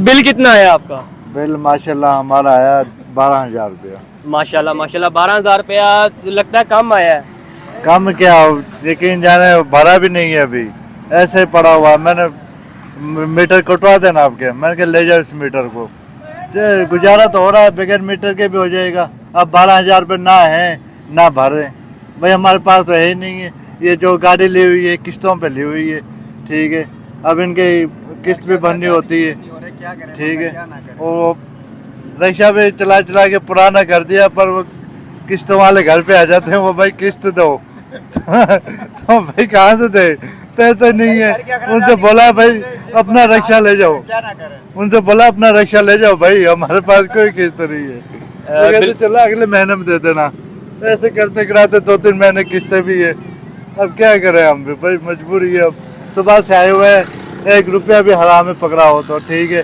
Bill कितना आया आपका? बिल माशाल्लाह हमारा आया 12,000 रुपया। माशाल्लाह माशाल्लाह 12,000 रुपया लगता है कम आया है। कम क्या, यकीन जाने भरा भी नहीं है अभी, ऐसे ही पड़ा हुआ। मैंने मीटर कटवा देना आपके, मैंने कहा ले जाओ इस मीटर को। गुजारा तो हो रहा है, बगैर मीटर के भी हो जाएगा। अब 12,000 रुपये ना है ना भरे, भाई हमारे पास तो है ही नहीं है। ये जो गाड़ी ली हुई है किस्तों पे ली हुई है, ठीक है। अब इनकी किस्त भी भरनी होती है, ठीक है। वो रिक्शा भी चला चला के पुराना कर दिया, पर वो किस्त वाले घर पे आ जाते हैं, वो भाई किस्त दो तो भाई कहाँ से दे, पैसे नहीं है। उनसे बोला भाई अपना रिक्शा ले जाओ, उनसे बोला अपना रिक्शा ले जाओ भाई, हमारे पास कोई किस्त नहीं है। वो कहते चला अगले महीने में दे देना। ऐसे करते कराते 2-3 महीने किस्तें भी है। अब क्या करें हम भी भाई, मजबूरी है। अब सुबह से आए हुए हैं, 1 रुपया भी हराम में पकड़ा हो तो ठीक है।